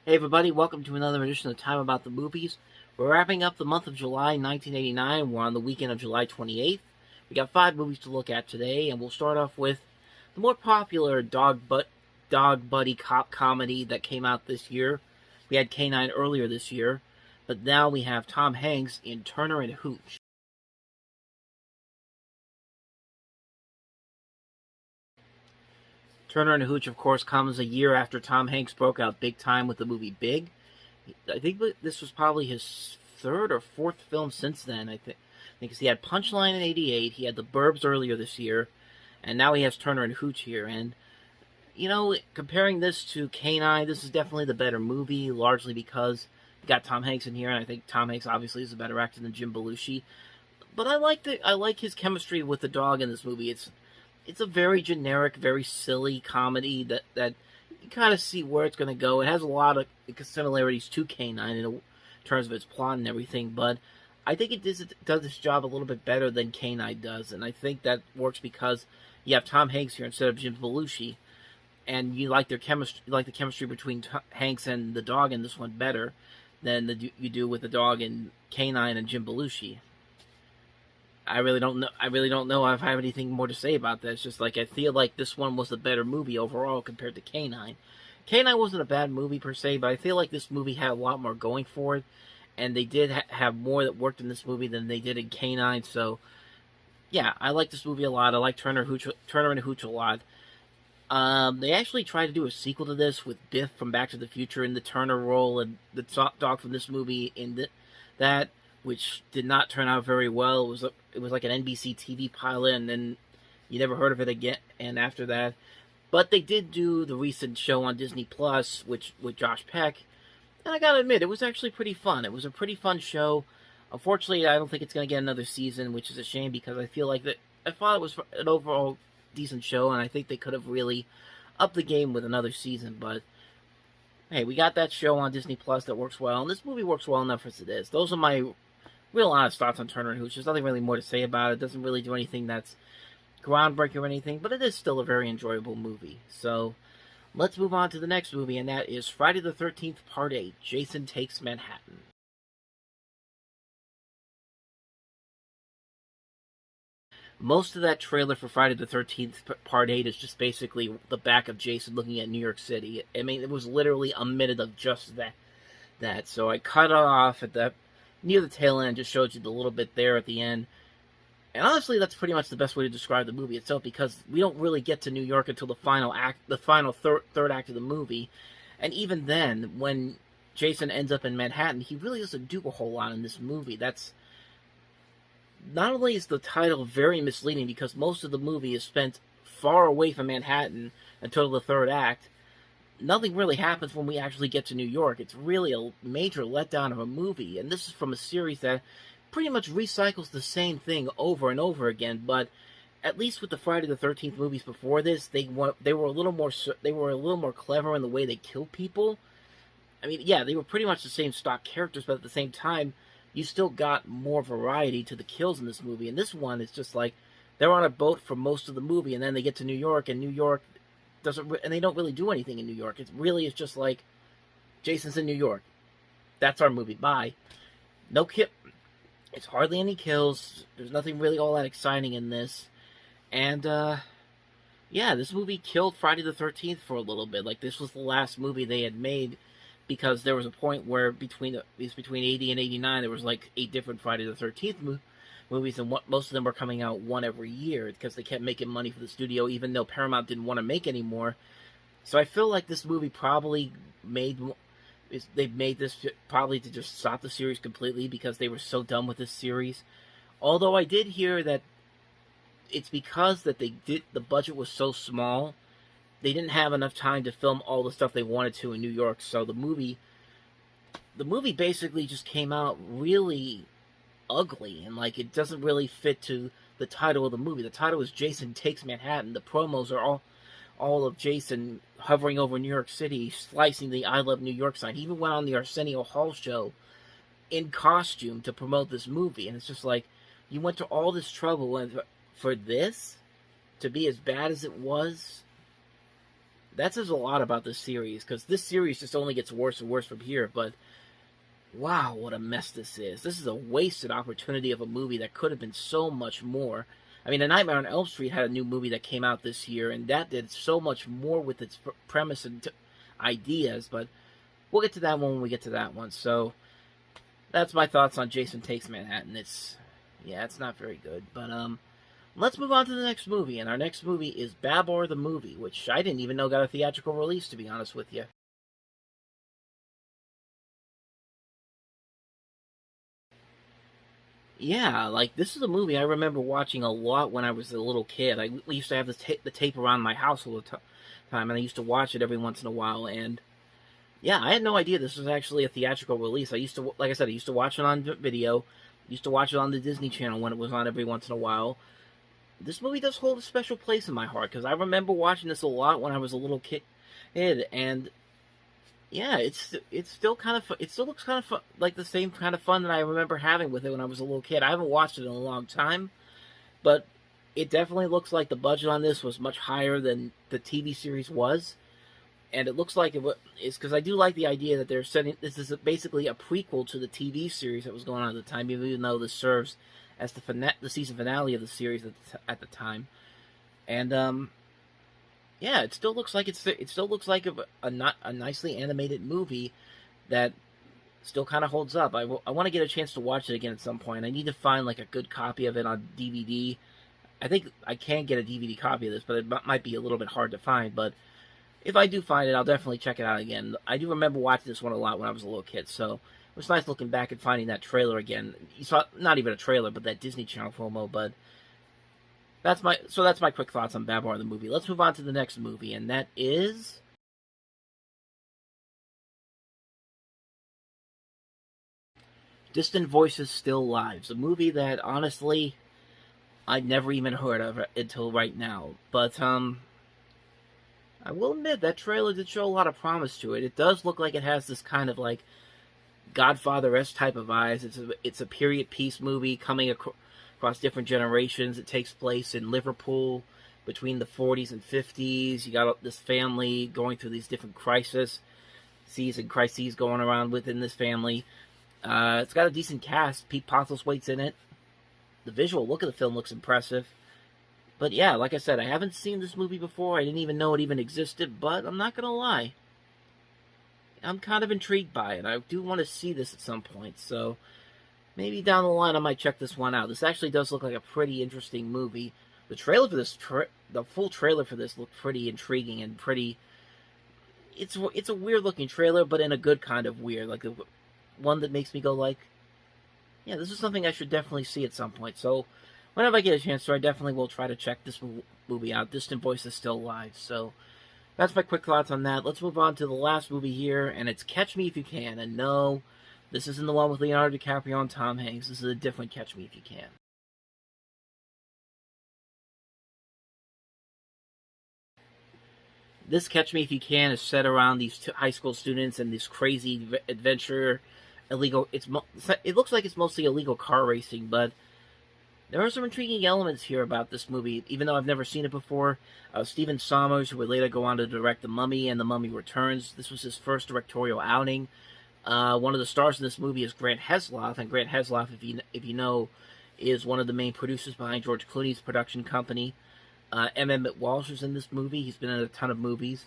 Hey everybody, welcome to another edition of Time About the Movies. We're wrapping up the month of July 1989. We're on the weekend of July 28th. We got 5 movies to look at today, and we'll start off with the more popular dog buddy cop comedy that came out this year. We had K-9 earlier this year, but now we have Tom Hanks in Turner and Hooch. Turner and Hooch, of course, comes a year after Tom Hanks broke out big time with the movie Big. I think this was probably his 3rd or 4th film since then. I think he had Punchline in '88, he had The Burbs earlier this year, and now he has Turner and Hooch here. And, you know, comparing this to K-9, this is definitely the better movie, largely because you got Tom Hanks in here, and I think Tom Hanks obviously is a better actor than Jim Belushi. But I like his chemistry with the dog in this movie. It's a very generic, very silly comedy that you kind of see where it's going to go. It has a lot of similarities to K-9 in terms of its plot and everything, but I think it does this job a little bit better than K-9 does, and I think that works because you have Tom Hanks here instead of Jim Belushi, and you like their chemistry, the chemistry between Hanks and the dog in this one better than you do with the dog in K-9 and Jim Belushi. I really don't know if I have anything more to say about that. It's just like I feel like this one was the better movie overall compared to K-9. K-9 wasn't a bad movie per se, but I feel like this movie had a lot more going for it, and they did have more that worked in this movie than they did in K-9. So, yeah, I like this movie a lot. I like Turner and Hooch a lot. They actually tried to do a sequel to this with Biff from Back to the Future in the Turner role, and the dog from this movie in that, which did not turn out very well. It was like an NBC TV pilot, and then you never heard of it again. And after that, but they did do the recent show on Disney Plus, with Josh Peck, and I gotta admit, it was actually pretty fun. It was a pretty fun show. Unfortunately, I don't think it's gonna get another season, which is a shame because I feel like I thought it was an overall decent show, and I think they could have really upped the game with another season. But hey, we got that show on Disney Plus that works well, and this movie works well enough as it is. Those are my real honest thoughts on Turner and Hooch. There's nothing really more to say about it. It doesn't really do anything that's groundbreaking or anything, but it is still a very enjoyable movie. So, let's move on to the next movie, and that is Friday the 13th, Part 8, Jason Takes Manhattan. Most of that trailer for Friday the 13th, Part 8 is just basically the back of Jason looking at New York City. I mean, it was literally a minute of just that. So I cut it off at near the tail end, just showed you the little bit there at the end. And honestly, that's pretty much the best way to describe the movie itself, because we don't really get to New York until the final third act of the movie. And even then, when Jason ends up in Manhattan, he really doesn't do a whole lot in this movie. That's not only is the title very misleading, because most of the movie is spent far away from Manhattan until the third act. Nothing really happens when we actually get to New York. It's really a major letdown of a movie, and this is from a series that pretty much recycles the same thing over and over again. But at least with the Friday the 13th movies before this, they were a little more clever in the way they killed people. I mean, yeah, they were pretty much the same stock characters, but at the same time, you still got more variety to the kills in this movie. And this one, it's just like they're on a boat for most of the movie, and then they get to New York, and New York and they don't really do anything in New York. It really is just like, Jason's in New York. That's our movie. Bye. No kill. It's hardly any kills. There's nothing really all that exciting in this. And, yeah, this movie killed Friday the 13th for a little bit. Like, this was the last movie they had made, because there was a point where between 80 and 89, there was like 8 different Friday the 13th movies, and most of them were coming out one every year because they kept making money for the studio, even though Paramount didn't want to make anymore. So I feel like this movie probably they made this probably to just stop the series completely, because they were so done with this series. Although I did hear that it's because that the budget was so small, they didn't have enough time to film all the stuff they wanted to in New York. So the movie basically just came out really ugly, and like it doesn't really fit to the title of the movie. The title is Jason Takes Manhattan. The promos are all of Jason hovering over New York City, slicing the I Love New York sign. He even went on the Arsenio Hall show in costume to promote this movie, and it's just like, you went to all this trouble for this to be as bad as it was. that says a lot about this series, because this series just only gets worse and worse from here. But wow, what a mess this is. This is a wasted opportunity of a movie that could have been so much more. I mean, A Nightmare on Elm Street had a new movie that came out this year, and that did so much more with its premise and ideas, but we'll get to that one when we get to that one. So, that's my thoughts on Jason Takes Manhattan. It's not very good, but, let's move on to the next movie, and our next movie is Babar the Movie, which I didn't even know got a theatrical release, to be honest with you. Yeah, like, this is a movie I remember watching a lot when I was a little kid. We used to have the tape around my house all the time, and I used to watch it every once in a while, and yeah, I had no idea this was actually a theatrical release. Like I said, I used to watch it on video, used to watch it on the Disney Channel when it was on every once in a while. This movie does hold a special place in my heart, because I remember watching this a lot when I was a little kid, and yeah, it's still kind of it still looks kind of like the same kind of fun that I remember having with it when I was a little kid. I haven't watched it in a long time, but it definitely looks like the budget on this was much higher than the TV series was, and it looks like it's because I do like the idea that they're setting this is basically a prequel to the TV series that was going on at the time, even though this serves as the season finale of the series at the time, and yeah, it still looks like a nicely animated movie that still kind of holds up. I want to get a chance to watch it again at some point. I need to find like a good copy of it on DVD. I think I can get a DVD copy of this, but it might be a little bit hard to find. But if I do find it, I'll definitely check it out again. I do remember watching this one a lot when I was a little kid, so it was nice looking back and finding that trailer again. You saw not even a trailer, but that Disney Channel promo. But that's my quick thoughts on Babar the Movie. Let's move on to the next movie, and that is Distant Voices Still Lives, a movie that honestly I'd never even heard of until right now. But I will admit that trailer did show a lot of promise to it. It does look like it has this kind of like Godfather-esque type of eyes. It's a period piece movie coming across different generations. It takes place in Liverpool between the 40s and 50s. You got this family going through these different crises going around within this family. It's got a decent cast. Pete Postlethwaite's in it. The visual look of the film looks impressive. But yeah, like I said, I haven't seen this movie before. I didn't even know it even existed, but I'm not going to lie. I'm kind of intrigued by it. I do want to see this at some point, so maybe down the line I might check this one out. This actually does look like a pretty interesting movie. The trailer for this, the full trailer for this looked pretty intriguing and pretty. It's a weird looking trailer, but in a good kind of weird, like one that makes me go like, yeah, this is something I should definitely see at some point. So whenever I get a chance to, I definitely will try to check this movie out. Distant Voices Still Live. So that's my quick thoughts on that. Let's move on to the last movie here, and it's Catch Me If You Can. And no, this isn't the one with Leonardo DiCaprio and Tom Hanks. This is a different Catch Me If You Can. This Catch Me If You Can is set around these two high school students and this crazy adventure, illegal. It looks like it's mostly illegal car racing, but there are some intriguing elements here about this movie, even though I've never seen it before. Stephen Sommers, who would later go on to direct The Mummy and The Mummy Returns, this was his first directorial outing. One of the stars in this movie is Grant Heslov, and Grant Heslov, if you know, is one of the main producers behind George Clooney's production company. Emmett Walsh is in this movie. He's been in a ton of movies.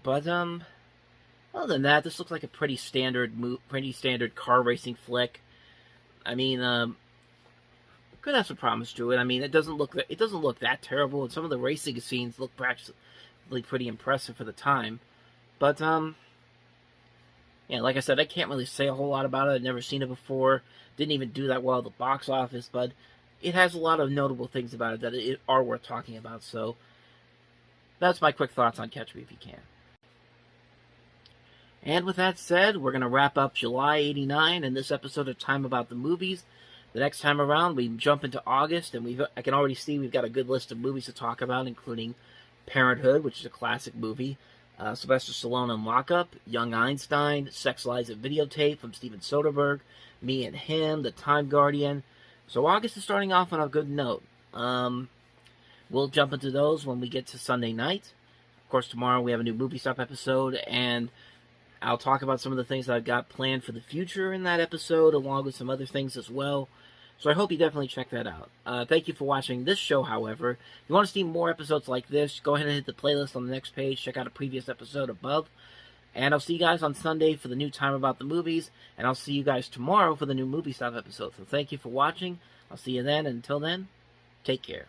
But other than that, this looks like a pretty standard car racing flick. I mean, could have some promise to it. I mean, it doesn't look that terrible, and some of the racing scenes look actually pretty impressive for the time. But yeah, like I said, I can't really say a whole lot about it. I've never seen it before. Didn't even do that well at the box office, but it has a lot of notable things about it that are worth talking about. So that's my quick thoughts on Catch Me If You Can. And with that said, we're going to wrap up July '89 and this episode of Time About the Movies. The next time around, we jump into August, and I can already see we've got a good list of movies to talk about, including Parenthood, which is a classic movie, Sylvester Stallone in Lockup, Young Einstein, Sex, Lies, and Videotape from Steven Soderbergh, Me and Him, The Time Guardian. So August is starting off on a good note. We'll jump into those when we get to Sunday night. Of course, tomorrow we have a new Movie Stop episode, and I'll talk about some of the things that I've got planned for the future in that episode, along with some other things as well. So I hope you definitely check that out. Thank you for watching this show, however. If you want to see more episodes like this, go ahead and hit the playlist on the next page. Check out a previous episode above. And I'll see you guys on Sunday for the new Time About the Movies. And I'll see you guys tomorrow for the new Movie Stop episode. So thank you for watching. I'll see you then. And until then, take care.